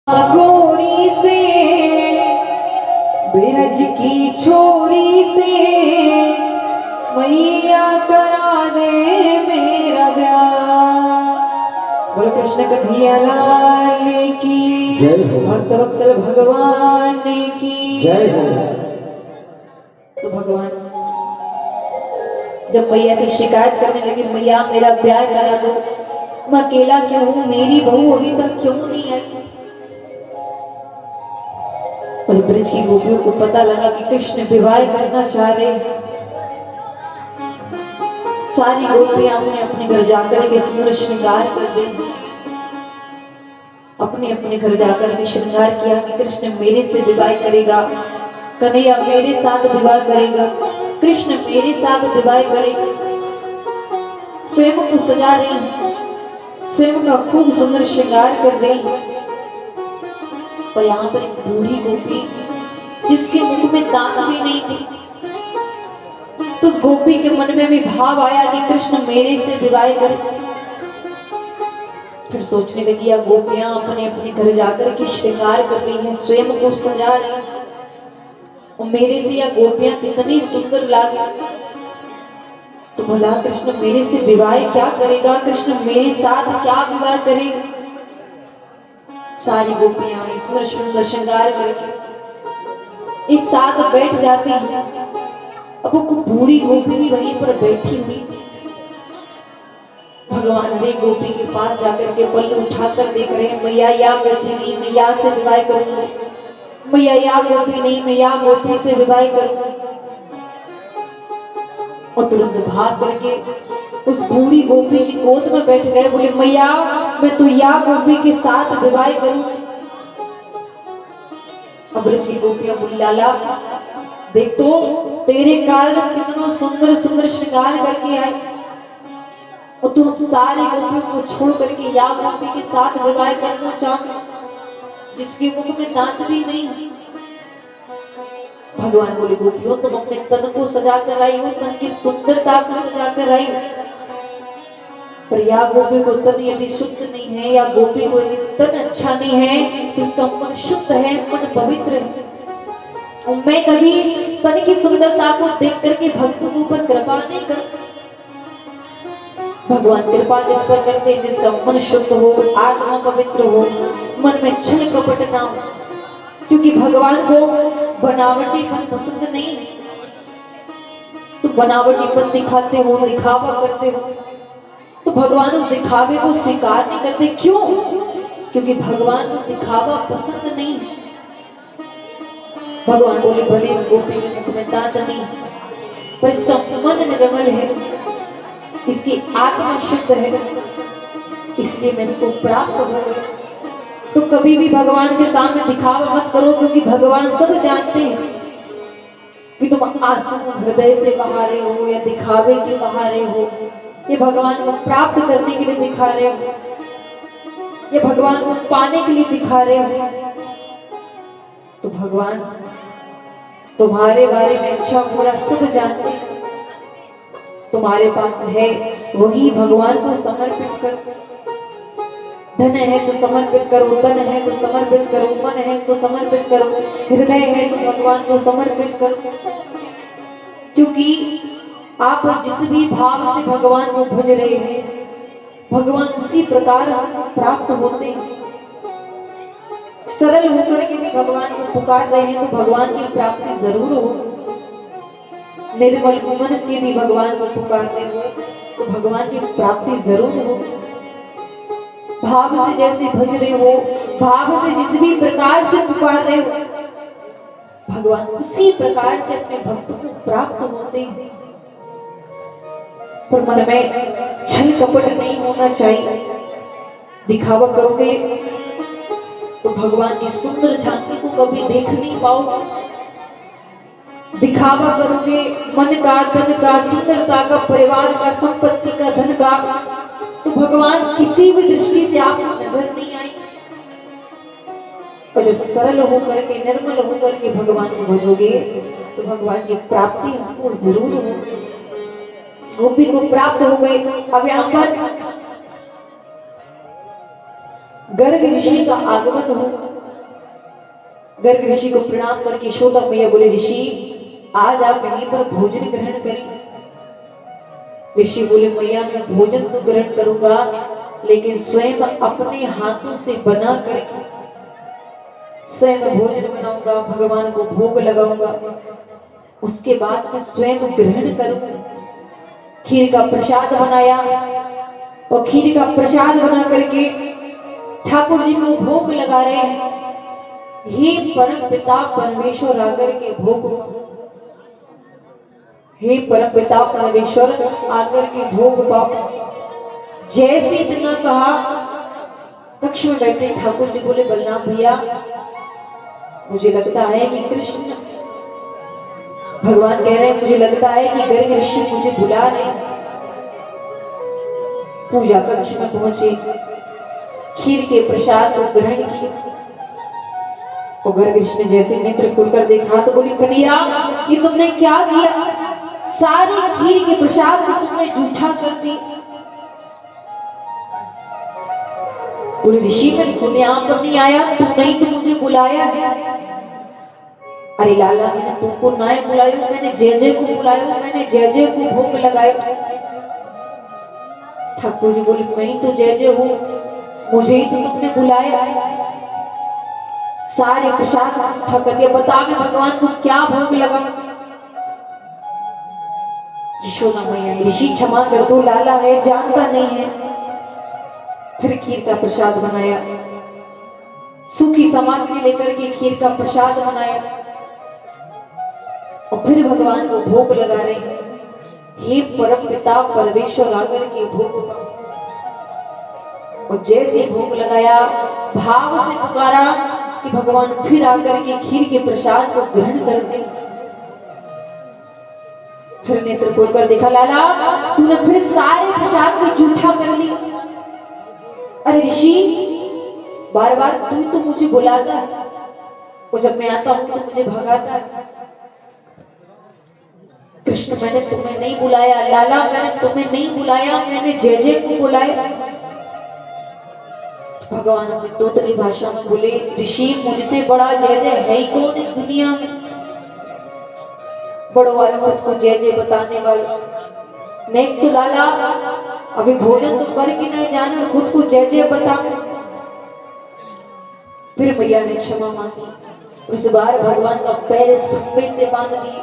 गोरी से बिरज की छोरी से मैया करा दे मेरा ब्याह। बोलो कृष्ण कन्हैया लाल की जय हो। भक्त वत्सल भगवान की जय हो। तो भगवान जब मैया से शिकायत करने लगी, मैया मेरा ब्याह करा दो, मैं अकेला क्यों हूँ, मेरी बहू अभी तक क्यों नहीं आई। और ब्रज की गोपियों को पता लगा कि कृष्ण विवाह करना चाह रहे, सारी गोपियां अपने अपने घर जाकर के सुंदर श्रृंगार कर दी। अपने अपने घर जाकर के श्रृंगार किया कि कृष्ण मेरे से विवाह करेगा, कन्हैया मेरे साथ विवाह करेगा, कृष्ण मेरे साथ विवाह करेगा। स्वयं को सजा रही, स्वयं का खूब सुंदर श्रृंगार कर रही। और यहाँ पर एक बूढ़ी गोपी जिसके मुख में दांत भी नहीं थी, तो उस गोपी के मन में भी भाव आया कि कृष्ण मेरे से विवाह करे। फिर सोचने लगी, या गोपियां अपने अपने घर जाकर के श्रृंगार कर रही हैं, स्वयं को सजा रही, और मेरे से या गोपियां कितनी सुंदर लागी, तो भला कृष्ण मेरे से विवाह क्या करेगा, कृष्ण मेरे साथ क्या विवाह करेगा। सारी गोपियां सुंदर सुंदर श्रृंगार करके एक साथ बैठ जाती हैं। अब वो बूढ़ी गोपी भी वहीं पर बैठी हुई। भगवान हरे गोपी के पास जाकर के पल्लू उठाकर देख रहे हैं, मैया या गोपी नहीं, मैं या से विवाह करूंगी, मैया या गोपी नहीं, मैं या गोपी से विवाह करूंगी। और तुरंत भाग करके उस बूढ़ी गोपी की गोद में बैठ गए, बोले मैया मैं तो या गोपी के साथ विवाह करूं। अब ब्रज की गोपियां बोली, लाला देख तो तेरे कारण कितना सुंदर सुंदर श्रृंगार करके आए, और तू हम सारे गोपियों को छोड़ करके या गोपी के साथ विवाह करना चाहते, जिसके मुख में दांत भी नहीं। भगवान बोले, गोपियों तुम अपने तन को सजा कर आई हो, तन की सुंदरता को सजा कर आई, पर या गोपी को तन यदि शुद्ध नहीं है, या गोपी को यदि तन अच्छा नहीं है, तो उसका मन शुद्ध है, मन पवित्र है। और मैं कभी तन की सुंदरता को देख करके भक्तों के ऊपर कृपा नहीं कर। भगवान कृपा जिस पर करते हैं, जिसका मन शुद्ध हो, आत्मा पवित्र हो, मन में छल कपट ना हो, क्योंकि भगवान को बनावटीपन पसंद नहीं। तो बनावटीपन दिखाते हो, दिखावा करते हो, तो भगवान उस दिखावे को स्वीकार नहीं करते। क्यों? क्योंकि भगवान को दिखावा पसंद नहीं। भगवान बोले, भले इस गोपी के मुख में दांत नहीं, पर इसका मन निर्मल है, इसकी आत्मा शुद्ध है, इसलिए मैं इसको प्राप्त हो गई। तो कभी भी भगवान के सामने दिखावा मत करो, क्योंकि भगवान सब जानते हैं कि तुम आंसू हृदय से बहा रहे हो या दिखावे के बहा रहे हो, ये भगवान को प्राप्त करने के लिए दिखा रहे हो, ये भगवान को पाने के लिए दिखा रहे हो। तो भगवान तुम्हारे बारे में अच्छा बुरा सब जानते हैं। तुम्हारे पास है वही भगवान को समर्पित करो। धन है तो समर्पित करो, तन है तो समर्पित करो, मन है तो समर्पित करो, हृदय है तो भगवान को समर्पित करो। क्योंकि आप जिस भी भाव से भगवान को भज रहे हैं, भगवान उसी प्रकार आपको प्राप्त होते हैं। सरल होकर के भी भगवान को पुकार रहे हैं, तो भगवान की प्राप्ति जरूर हो। निर्मल मन से भी भगवान को पुकारते हो, तो भगवान की प्राप्ति जरूर हो। भाव से जैसे भज रहे हो, भाव से जिस भी प्रकार से पुकार रहे हो, भगवान उसी प्रकार से अपने भक्तों को प्राप्त होते हैं। पर मन में छल कपट नहीं होना चाहिए। दिखावा करोगे तो भगवान की सुंदर झांकी को कभी देख नहीं पाओगे। दिखावा करोगे मन का, तन का, सुंदरता का, परिवार का, संपत्ति का, धन का, तो भगवान किसी भी दृष्टि से आपको नजर नहीं आए। और जब सरल होकर के, निर्मल होकर के भगवान को भजोगे, तो भगवान की प्राप्ति हमको जरूर होगी। गोपी को प्राप्त हो गए। अब यहाँ पर गर्ग ऋषि का आगमन हो, गर्ग ऋषि को प्रणाम करके यशोदा मैया बोले, ऋषि आज आप यहीं पर भोजन ग्रहण करें। ऋषि बोले, मैया मैं भोजन तो ग्रहण करूंगा, लेकिन स्वयं अपने हाथों से बना कर स्वयं भोजन बनाऊंगा, भगवान को भोग लगाऊंगा, उसके बाद मैं स्वयं ग्रहण करूंगा। खीर का प्रसाद बनाया और खीर का प्रसाद बना करके ठाकुर जी को भोग लगा रहे हैं। हे परम पिता परमेश्वर आकर के भोग, हे परम पिता परमेश्वर आकर के भोग पाओ। जैसे इतना कहा, कक्ष में बैठे ठाकुर जी बोले, बलराम भैया मुझे लगता है कि कृष्ण भगवान कह रहे हैं, मुझे लगता है कि गर्ग ऋषि मुझे बुला रहे हैं। पूजा कक्ष में पहुंचे, खीर के प्रसाद को ग्रहण किए और गर्ग ऋषि ने जैसे नेत्र खोलकर देखा तो बोली, कन्हैया ये तुमने क्या किया? सारी खीर के प्रसाद को तुमने जूठा कर दी। बोले, ऋषि मैं खुद यहाँ पर नहीं आया, तुमने ही तो मुझे बुलाया है। अरे लाला मैंने तुमको ना बुलाया, मैंने जय जय को बुलाया, मैंने जय जय को भोग लगाया। ठाकुर जी बोले, मैं ही तो जय जय हूँ, मुझे ही तो तुमने बुलाया। सारे प्रसाद उठा कर दिया, बता मैं भगवान को क्या भोग लगा? यशोदा मैया, ऋषि क्षमा कर दो, लाला है जानता नहीं है। फिर खीर का प्रसाद बनाया, सूखी सामग्री लेकर के खीर का प्रसाद बनाया और फिर भगवान को भोग लगा रहे हैं। हे परम पिता परमेश्वर आकर के भोग, और जैसे भोग लगाया भाव से पुकारा कि भगवान फिर आकर के खीर के प्रसाद को ग्रहण कर दे। फिर नेत्र खोलकर देखा, लाला तूने फिर सारे प्रसाद को जूठा कर ली। अरे ऋषि बार बार तू तो मुझे बुलाता है और जब मैं आता हूं तो मुझे भगाता है। कृष्ण मैंने तुम्हें नहीं बुलाया, लाला मैंने तुम्हें नहीं बुलाया, मैंने जय जय को बुलाया। भगवान अपनी तोतली भाषा में बोले, ऋषि मुझसे बड़ा जय जय है ही कौन इस दुनिया में? बड़ो वाला खुद को जय जय बताने वाला। नेक्स्ट लाला अभी भोजन तो करके नहीं जाना, खुद को जय जय बता। फिर मैया ने क्षमा मांगी, इस बार भगवान का पैर इस खंभे से बांध दिए।